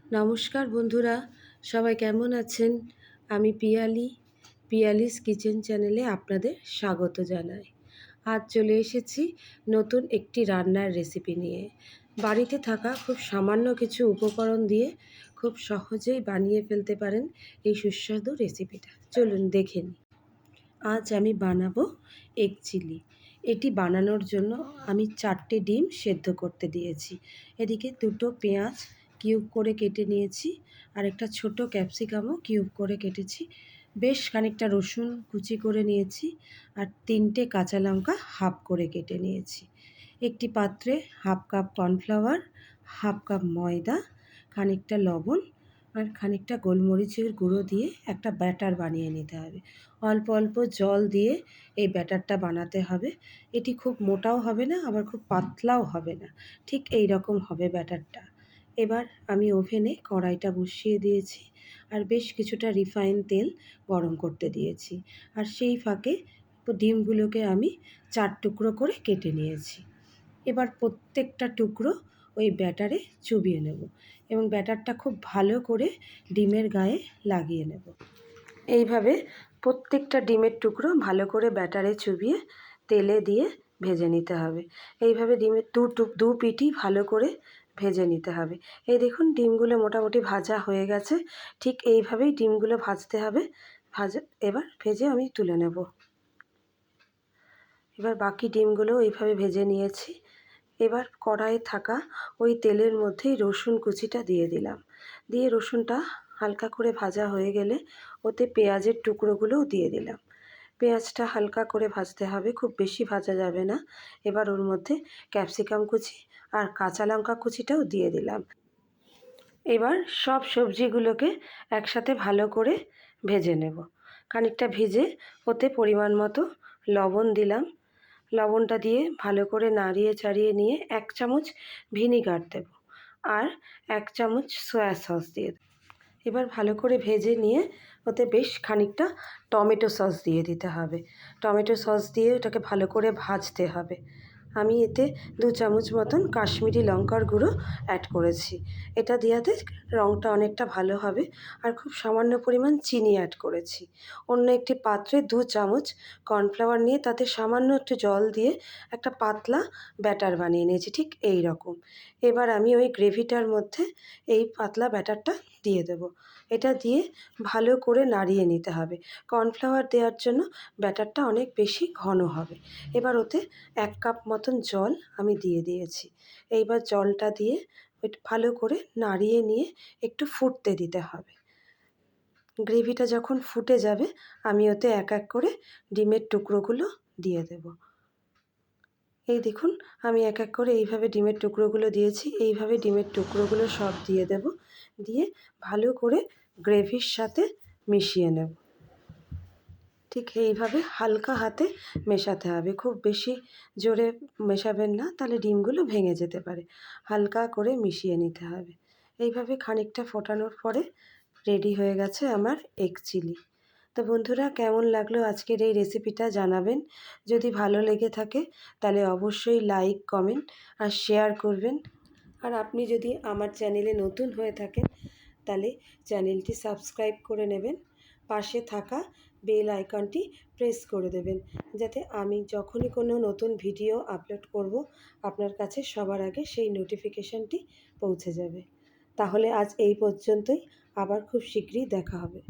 নমস্কার বন্ধুরা, সবাই কেমন আছেন? আমি পিয়ালিস কিচেন চ্যানেলে আপনাদের স্বাগত জানাই। আজ চলে এসেছি নতুন একটি রান্নার রেসিপি নিয়ে। বাড়িতে থাকা খুব সামান্য কিছু উপকরণ দিয়ে খুব সহজেই বানিয়ে ফেলতে পারেন এই সুস্বাদু রেসিপিটা। চলুন দেখে নিই। আজ আমি বানাবো এগ চিলি। এটি বানানোর জন্য আমি 4টে ডিম সেদ্ধ করতে দিয়েছি। এদিকে 2টো পেঁয়াজ কিউব করে কেটে নিয়েছি, আর একটা ছোট ক্যাপসিকামও কিউব করে কেটেছি। বেশ খানিকটা রসুন কুচি করে নিয়েছি, আর 3টে কাঁচা লঙ্কা হাফ করে কেটে নিয়েছি। একটি পাত্রে half cup cornflour, half cup ময়দা, খানিকটা লবণ আর খানিকটা গোলমরিচের গুঁড়ো দিয়ে একটা ব্যাটার বানিয়ে নিতে হবে। অল্প অল্প জল দিয়ে এই ব্যাটারটা বানাতে হবে। এটি খুব মোটাও হবে না, আবার খুব পাতলাও হবে না, ঠিক এই রকম হবে ব্যাটারটা। এবার আমি ওভেনে কড়াইটা বসিয়ে দিয়েছি, আর বেশ কিছুটা রিফাইন তেল গরম করতে দিয়েছি। আর সেই ফাঁকে ডিমগুলোকে আমি 4 টুকরো করে কেটে নিয়েছি। এবার প্রত্যেকটা টুকরো ওই ব্যাটারে চুবিয়ে নেব, এবং ব্যাটারটা খুব ভালো করে ডিমের গায়ে লাগিয়ে নেব। এইভাবে প্রত্যেকটা ডিমের টুকরো ভালো করে ব্যাটারে চুবিয়ে তেলে দিয়ে ভেজে নিতে হবে। এইভাবে ডিমের দু পিঠই ভালো করে ভেজে নিতে হবে। এই দেখুন, ডিমগুলো মোটামুটি ভাজা হয়ে গেছে। ঠিক এইভাবেই ডিমগুলো ভাজতে হবে। এবার ভেজে আমি তুলে নেব। এবার বাকি ডিমগুলো এইভাবে ভেজে নিয়েছি। এবার কড়াইয়ে থাকা ওই তেলের মধ্যেই রসুন কুচিটা দিয়ে দিলাম। দিয়ে রসুনটা হালকা করে ভাজা হয়ে গেলে ওতে পেঁয়াজের টুকরোগুলোও দিয়ে দিলাম। পেঁয়াজটা হালকা করে ভাজতে হবে, খুব বেশি ভাজা যাবে না। এবার ওর মধ্যে ক্যাপসিকাম কুচি আর কাঁচা লঙ্কা কুচিটাও দিয়ে দিলাম। এবার সব সবজিগুলোকে একসাথে ভালো করে ভেজে নেব। খানিকটা ভেজে ওতে পরিমাণ মতো লবণ দিলাম। লবণটা দিয়ে ভালো করে নাড়িয়ে চাড়িয়ে নিয়ে 1 চামচ ভিনিগার দেব, আর 1 চামচ সয়া সস দিয়ে দেব। এবার ভালো করে ভেজে নিয়ে ওতে বেশ খানিকটা টমেটো সস দিয়ে দিতে হবে। টমেটো সস দিয়ে ওটাকে ভালো করে ভাজতে হবে। আমি এতে 2 চামচ মতন কাশ্মীরি লঙ্কার গুঁড়ো অ্যাড করেছি। এটা দেওয়াতে রঙটা অনেকটা ভালো হবে। আর খুব সামান্য পরিমাণ চিনি অ্যাড করেছি। অন্য একটি পাত্রে 2 চামচ কর্নফ্লাওয়ার নিয়ে তাতে সামান্য একটু জল দিয়ে একটা পাতলা ব্যাটার বানিয়ে নিয়েছি, ঠিক এই রকম। এবার আমি ওই গ্রেভিটার মধ্যে এই পাতলা ব্যাটারটা দিয়ে দেব। এটা দিয়ে ভালো করে নাড়িয়ে নিতে হবে। কর্নফ্লাওয়ার দেওয়ার জন্য ব্যাটারটা অনেক বেশি ঘন হবে। এবার ওতে 1 কাপ মতন জল আমি দিয়ে দিয়েছি। এইবার জলটা দিয়ে ভালো করে নাড়িয়ে নিয়ে একটু ফুটতে দিতে হবে। গ্রেভিটা যখন ফুটে যাবে আমি ওতে এক এক করে ডিমের টুকরোগুলো দিয়ে দেব। এই দেখুন, আমি এক এক করে এইভাবে ডিমের টুকরোগুলো দিয়েছি। এইভাবে ডিমের টুকরোগুলো সব দিয়ে দেব। দিয়ে ভালো করে গ্রেভির সাথে মিশিয়ে নেব। ঠিক এইভাবে হালকা হাতে মেশাতে হবে, খুব বেশি জোরে মেশাবেন না, তাহলে ডিমগুলো ভেঙে যেতে পারে। হালকা করে মিশিয়ে নিতে হবে। এইভাবে খানিকটা ফোটানোর পরে রেডি হয়ে গেছে আমার এগ চিলি। তো বন্ধুরা, কেমন লাগলো আজকের এই রেসিপিটা জানাবেন। যদি ভালো লেগে থাকে তাহলে অবশ্যই লাইক, কমেন্ট আর শেয়ার করবেন। আর আপনি যদি আমার চ্যানেলে নতুন হয়ে থাকেন তাহলে চ্যানেলটি সাবস্ক্রাইব করে নেবেন। পাশে থাকা বেল আইকনটি প্রেস করে দেবেন, যাতে আমি যখনই কোনো নতুন ভিডিও আপলোড করব আপনার কাছে সবার আগে সেই নোটিফিকেশানটি পৌঁছে যাবে। তাহলে আজ এই পর্যন্তই, আবার খুব শীঘ্রই দেখা হবে।